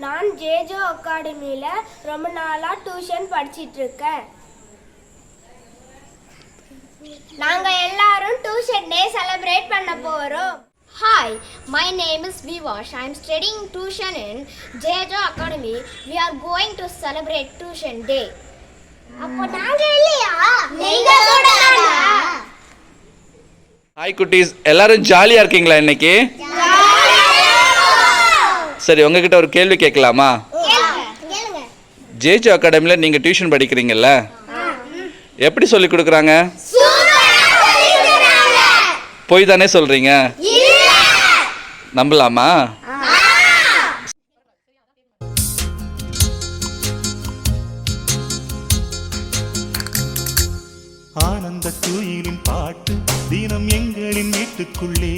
நான் ஜேஜோ அகாடமியில் ரொம்ப நாளாக டியூஷன் படிச்சிட்டு இருக்கேன். நாங்கள் எல்லாரும் டியூஷன் டே செலிப்ரேட் பண்ண போகிறோம். Hi, my name is Vivash. I am studying tuition in JJ Academy. We are going to celebrate tuition day. அப்போ நாங்க இல்லையா? நீங்க கூட ஹாய் குட்டீஸ், எல்லாரும் ஜாலியா இருக்கீங்களா இன்னைக்கு? சரி, உங்ககிட்ட ஒரு கேள்வி கேட்கலாமா? ஜேஜே அகாடமியில் நீங்கள் டியூஷன் படிக்கிறீங்கல்ல, எப்படி சொல்லி கொடுக்குறாங்க? போய் தானே சொல்றீங்க? நம்பலாமா? ஆனந்த குயிலின் பாட்டு தினம் எங்களின் வீட்டுக்குள்ளே,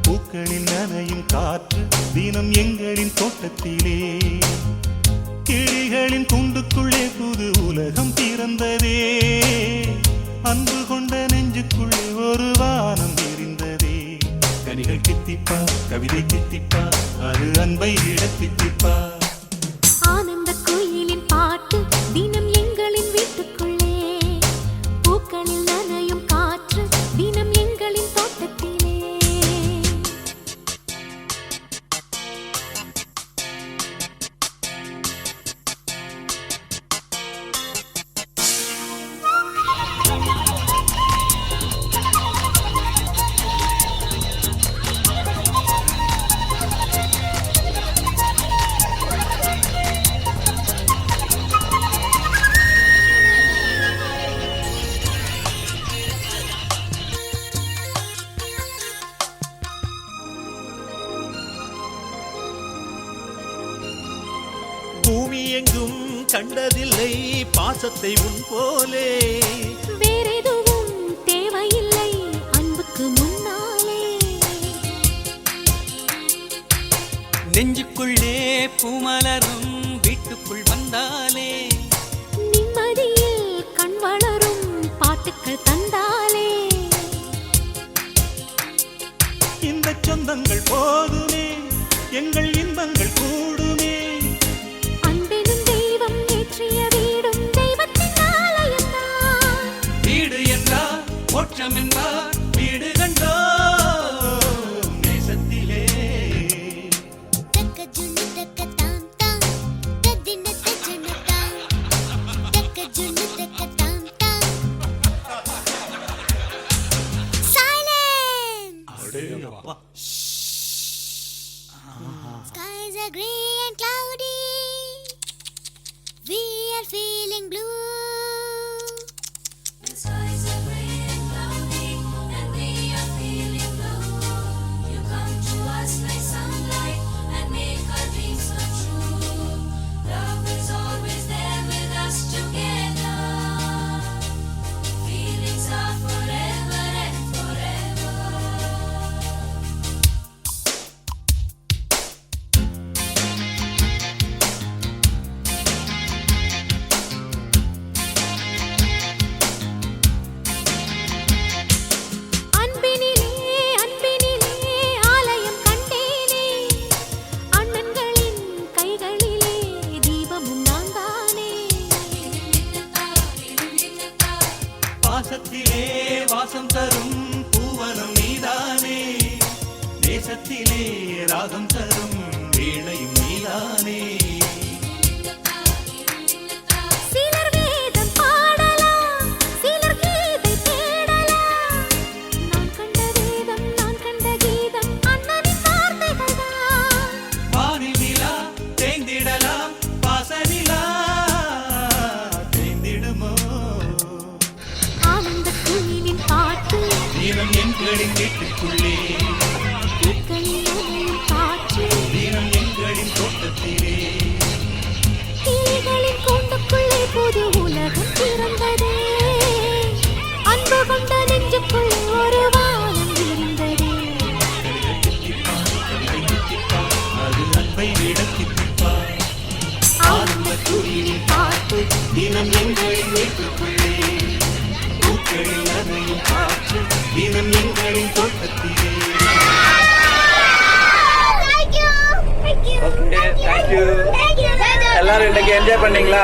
பூக்களில் நனையும் காற்று தினம் எங்களின் தோட்டத்திலே, கிளிகளின் கூண்டுக்குள்ளே புது உலகம் பிறந்ததே, அன்பு கொண்ட நெஞ்சுக்குள்ளே ஒரு வானம் விரிந்ததே, கனிகள் கித்திப்பா கவிதை கித்திப்பா அது அன்பை விட தித்திப்பா. ஆனந்த குயிலின் பாட்டு தினம் எங்களின் வீட்டுக்குள்ளே, பூக்களில் நனையும் காற்று தினம் எங்களின் தோட்டத்திலே. பூமி எங்கும் கண்டதில்லை பாசத்தை உன் போலே, வேறெதுவும் தேவையில்லை அன்புக்கு முன்னாலே, நெஞ்சுக்குள்ளே பூமலரும் வீட்டுக்குள் வந்தாலே, நிம்மதியில் கண் வளரும் பாட்டுக்கள் தந்தாலே, இந்த சொந்தங்கள் போதுமே எங்கள் இன்பங்கள் கூடுமே, அன்பெனும் தெய்வம் ஏற்றிய வீடும் தெய்வத்தின் ஆலயம்தான், வீடு என்றார் மோட்சம் என்பார் வீடு கண்டோ நேசத்திலே. Skies are grey and cloudy. We are feeling blue. The skies are grey and cloudy, and we are feeling blue. You come to us like sunlight and make our dreams come true. Love is always there with us together. Feelings are forever and forever. அன்பினிலே அன்பினிலே ஆலயம் கண்டேனே, அண்ணன்களின் கைகளிலே தீபமும் நான் தானே, பாசத்திலே வாசம் தரும் பூவனம் நீதானே, தேசத்திலே ராகம் தரும் வீணையும் நீதானே, சிலர் வேதம் பாடலாம் சிலர் கீதை தேடலாம், நான் கண்ட வேதம் நான் கண்ட கீதம் அண்ணனின் வார்த்தைகள்தான், வானில் நிலா தேய்ந்திடலாம் பாசனிலா தேய்ந்திடுமோ, ஆனந்த குயிலின் பாட்டு தினம் எங்களின் வீட்டுக்குள்ளே, பூக்களில் நனையும் காற்று தினம் எங்களின் தோட்டத்திலே, கிளிகளின் கூண்டுக்குள்ளே புது உலகம் பிறந்ததே, அன்பு கொண்ட நெஞ்சுக்குள்ளே ஒரு வானம் விரிந்ததே, அது அன்பை விட தித்திப்பா. ஆனந்த குயிலின் பாட்டு தினம் எங்களின் வீட்டுக்குள்ளே, பூக்களில் நனையும் காற்று தினம் எங்களின் தோட்டத்திலே. Thank you. Okay, thank you. Thank you. எல்லாரும் இன்னைக்கு என்ஜாய் பண்ணீங்களா?